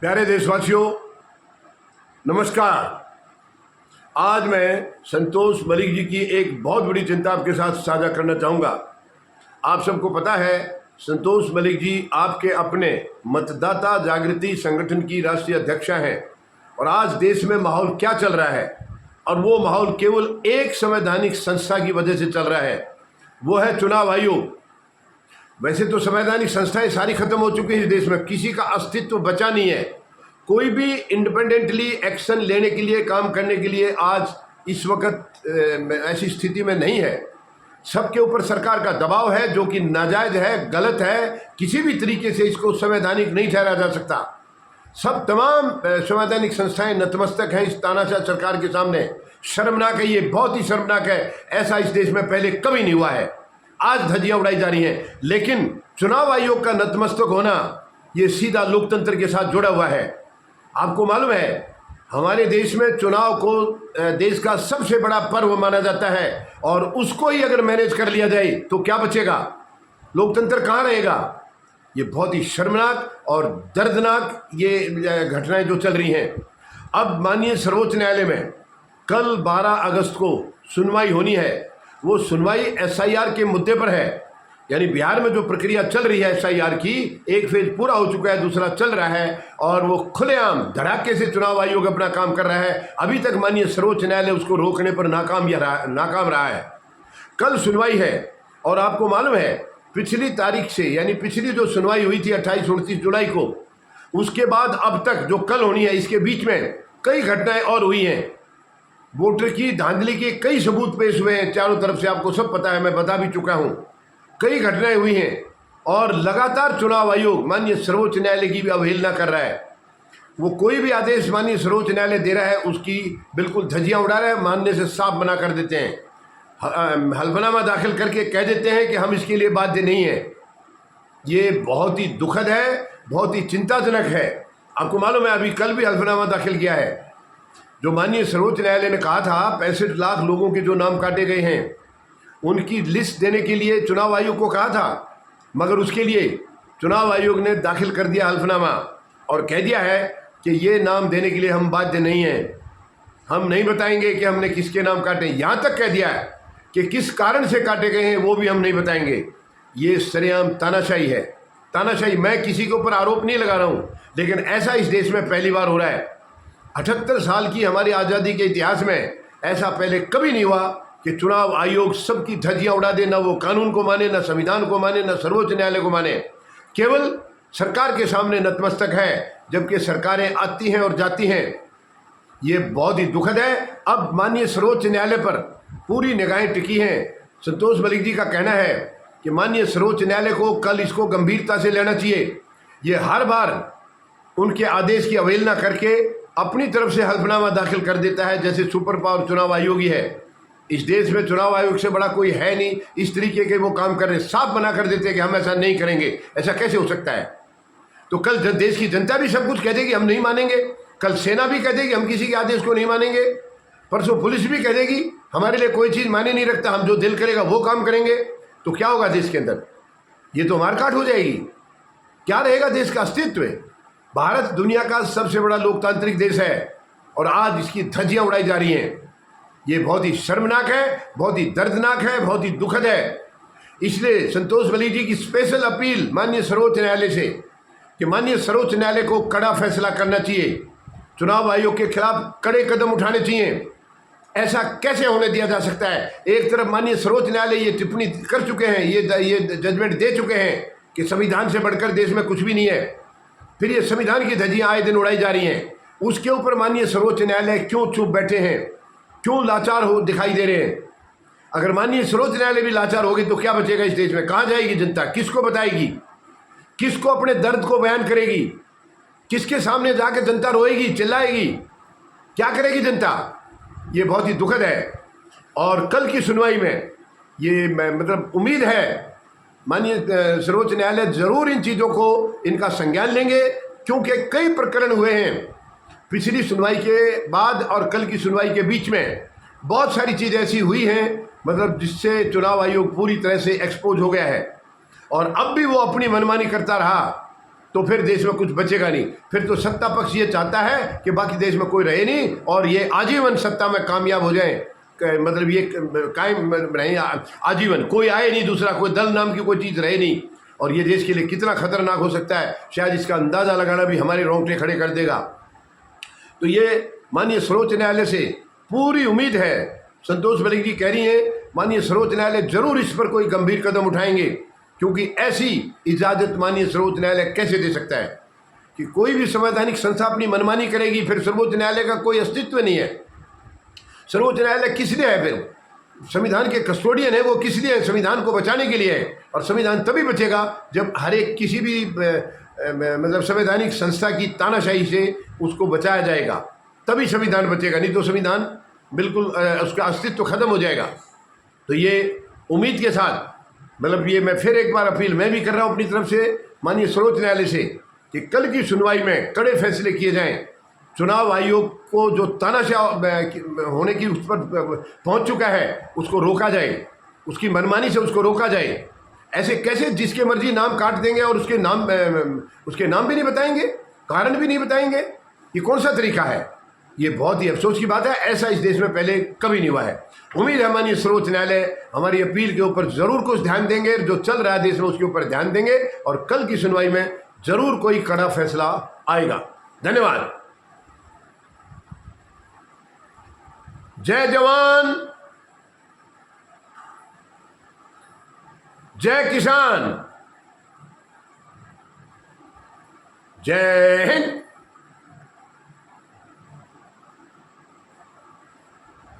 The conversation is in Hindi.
प्यारे देशवासियों, नमस्कार। आज मैं संतोष मलिक जी की एक बहुत बड़ी चिंता आपके साथ साझा करना चाहूँगा। आप सबको पता है, संतोष मलिक जी आपके अपने मतदाता जागृति संगठन की राष्ट्रीय अध्यक्षा हैं और आज देश में माहौल क्या चल रहा है, और वो माहौल केवल एक संवैधानिक संस्था की वजह से चल रहा है, वो है चुनाव आयोग। वैसे तो संवैधानिक संस्थाएं सारी खत्म हो चुकी हैं इस देश में, किसी का अस्तित्व बचा नहीं है। कोई भी इंडिपेंडेंटली एक्शन लेने के लिए, काम करने के लिए आज इस वक्त ऐसी स्थिति में नहीं है। सबके ऊपर सरकार का दबाव है जो कि नाजायज है, गलत है, किसी भी तरीके से इसको संवैधानिक नहीं ठहराया जा सकता। सब तमाम संवैधानिक संस्थाएं नतमस्तक हैं इस तानाशाह सरकार के सामने। शर्मनाक है, ये बहुत ही शर्मनाक है। ऐसा इस देश में पहले कभी नहीं हुआ है। आज धज्जियां उड़ाई जा रही हैं, लेकिन चुनाव आयोग का नतमस्तक होना ये सीधा लोकतंत्र के साथ जुड़ा हुआ है। आपको मालूम है, हमारे देश में चुनाव को देश का सबसे बड़ा पर्व माना जाता है, और उसको ही अगर मैनेज कर लिया जाए तो क्या बचेगा? लोकतंत्र कहाँ रहेगा? ये बहुत ही शर्मनाक और दर्दनाक ये घटनाएं जो चल रही हैं। अब माननीय सर्वोच्च न्यायालय में कल 12 अगस्त को सुनवाई होनी है। वो सुनवाई एसआईआर के मुद्दे पर है, यानी बिहार में जो प्रक्रिया चल रही है एसआईआर की, एक फेज पूरा हो चुका है, दूसरा चल रहा है, और वो खुलेआम धड़ाके से चुनाव आयोग अपना काम कर रहा है। अभी तक माननीय सर्वोच्च न्यायालय उसको रोकने पर नाकाम रहा है। कल सुनवाई है, और आपको मालूम है पिछली तारीख से, यानी पिछली जो सुनवाई हुई थी 28-29 जुलाई को, उसके बाद अब तक जो कल होनी है, इसके बीच में कई घटनाएं और हुई हैं। वोटर की धांधली के कई सबूत पेश हुए हैं चारों तरफ से, आपको सब पता है, मैं बता भी चुका हूं। कई घटनाएं हुई हैं, और लगातार चुनाव आयोग माननीय सर्वोच्च न्यायालय की भी अवहेलना कर रहा है। वो कोई भी आदेश माननीय सर्वोच्च न्यायालय दे रहा है, उसकी बिल्कुल धज्जियां उड़ा रहा है, मानने से साफ मना कर देते हैं। हल्फनामा दाखिल करके कह देते हैं कि हम इसके लिए बाध्य नहीं है। ये बहुत ही दुखद है, बहुत ही चिंताजनक है। आपको मालूम है, अभी कल भी हल्फनामा दाखिल किया है। जो माननीय सर्वोच्च न्यायालय ने कहा था 65 लाख लोगों के जो नाम काटे गए हैं, उनकी लिस्ट देने के लिए चुनाव आयोग को कहा था, मगर उसके लिए चुनाव आयोग ने दाखिल कर दिया हल्फनामा और कह दिया है कि ये नाम देने के लिए हम बाध्य नहीं हैं, हम नहीं बताएंगे कि हमने किसके नाम काटे। यहाँ तक कह दिया है कि किस कारण से काटे गए हैं वो भी हम नहीं बताएंगे। ये सरेआम तानाशाही है, तानाशाही। मैं किसी के ऊपर आरोप नहीं लगा रहा हूँ, लेकिन ऐसा इस देश में पहली बार हो रहा है। 78 साल की हमारी आज़ादी के इतिहास में ऐसा पहले कभी नहीं हुआ कि चुनाव आयोग सबकी धज्जियां उड़ा दे, ना वो कानून को माने, ना संविधान को माने, ना सर्वोच्च न्यायालय को माने, केवल सरकार के सामने नतमस्तक है, जबकि सरकारें आती हैं और जाती हैं। ये बहुत ही दुखद है। अब माननीय सर्वोच्च न्यायालय पर पूरी निगाहें टिकी हैं। संतोष मलिक जी का कहना है कि माननीय सर्वोच्च न्यायालय को कल इसको गंभीरता से लेना चाहिए। ये हर बार उनके आदेश की अवहेलना करके अपनी तरफ से हल्फनामा दाखिल कर देता है, जैसे सुपर पावर चुनाव आयोग ही है। इस देश में चुनाव आयोग से बड़ा कोई है नहीं। इस तरीके के वो काम कर रहे, साफ मना कर देते हैं कि हम ऐसा नहीं करेंगे। ऐसा कैसे हो सकता है? तो कल देश की जनता भी सब कुछ कह देगी हम नहीं मानेंगे, कल सेना भी कह देगी हम किसी के आदेश को नहीं मानेंगे, परसों पुलिस भी कह देगी हमारे लिए कोई चीज़ माने नहीं रखता, हम जो दिल करेगा वो काम करेंगे। तो क्या होगा देश के अंदर? ये तो मारकाट हो जाएगी। क्या रहेगा देश का अस्तित्व? भारत दुनिया का सबसे बड़ा लोकतांत्रिक देश है, और आज इसकी धज्जियां उड़ाई जा रही हैं। ये बहुत ही शर्मनाक है, बहुत ही दर्दनाक है, बहुत ही दुखद है। इसलिए संतोष मलिक जी की स्पेशल अपील माननीय सर्वोच्च न्यायालय से कि माननीय सर्वोच्च न्यायालय को कड़ा फैसला करना चाहिए, चुनाव आयोग के खिलाफ कड़े कदम उठाने चाहिए। ऐसा कैसे होने दिया जा सकता है? एक तरफ माननीय सर्वोच्च न्यायालय ये टिप्पणी कर चुके हैं, ये जजमेंट दे चुके हैं कि संविधान से बढ़कर देश में कुछ भी नहीं है, फिर ये संविधान की धज्जियां आए दिन उड़ाई जा रही हैं। उसके ऊपर माननीय सर्वोच्च न्यायालय क्यों चुप बैठे हैं, क्यों लाचार हो दिखाई दे रहे हैं? अगर माननीय सर्वोच्च न्यायालय भी लाचार होगी तो क्या बचेगा इस देश में? कहाँ जाएगी जनता? किसको बताएगी? किसको अपने दर्द को बयान करेगी? किसके सामने जाकर जनता रोएगी, चिल्लाएगी? क्या करेगी जनता? ये बहुत ही दुखद है। और कल की सुनवाई में ये मतलब उम्मीद है माननीय सर्वोच्च न्यायालय जरूर इन चीज़ों को इनका संज्ञान लेंगे, क्योंकि कई प्रकरण हुए हैं पिछली सुनवाई के बाद और कल की सुनवाई के बीच में। बहुत सारी चीज़ें ऐसी हुई हैं मतलब जिससे चुनाव आयोग पूरी तरह से एक्सपोज हो गया है, और अब भी वो अपनी मनमानी करता रहा। तो फिर देश में कुछ बचेगा नहीं। फिर तो सत्ता पक्ष ये चाहता है कि बाकी देश में कोई रहे नहीं और ये आजीवन सत्ता में कामयाब हो जाए, मतलब ये कायम रहे आजीवन, कोई आए नहीं दूसरा, कोई दल नाम की कोई चीज़ रहे नहीं। और ये देश के लिए कितना खतरनाक हो सकता है, शायद इसका अंदाज़ा लगाना भी हमारे रोंगटे खड़े कर देगा। तो ये माननीय सर्वोच्च न्यायालय से पूरी उम्मीद है। संतोष मलिक जी कह रही हैं माननीय सर्वोच्च न्यायालय जरूर इस पर कोई गंभीर कदम उठाएंगे, क्योंकि ऐसी इजाज़त माननीय सर्वोच्च न्यायालय कैसे दे सकता है कि कोई भी संवैधानिक संस्था अपनी मनमानी करेगी, फिर सर्वोच्च न्यायालय का कोई अस्तित्व नहीं है। सर्वोच्च न्यायालय किस लिए है? फिर संविधान के कस्टोडियन है वो, किस लिए है? संविधान को बचाने के लिए है। और संविधान तभी बचेगा जब हर एक किसी भी मतलब संवैधानिक संस्था की तानाशाही से उसको बचाया जाएगा, तभी संविधान बचेगा, नहीं तो संविधान बिल्कुल उसका अस्तित्व खत्म हो जाएगा। तो ये उम्मीद के साथ, मतलब ये मैं फिर एक बार अपील मैं भी कर रहा हूँ अपनी तरफ से माननीय सर्वोच्च न्यायालय से कि कल की सुनवाई में कड़े फैसले किए जाएं। चुनाव आयोग को जो तानाशाह होने की उस पर पहुंच चुका है उसको रोका जाए, उसकी मनमानी से उसको रोका जाए। ऐसे कैसे जिसके मर्जी नाम काट देंगे और उसके नाम भी नहीं बताएंगे, कारण भी नहीं बताएंगे, ये कौन सा तरीका है? ये बहुत ही अफसोस की बात है। ऐसा इस देश में पहले कभी नहीं हुआ है। उम्मीद है माननीय सर्वोच्च न्यायालय हमारी अपील के ऊपर जरूर कुछ ध्यान देंगे, जो चल रहा है देश में उसके ऊपर ध्यान देंगे और कल की सुनवाई में जरूर कोई कड़ा फैसला आएगा। धन्यवाद। जय जवान, जय किसान, जय हिंद।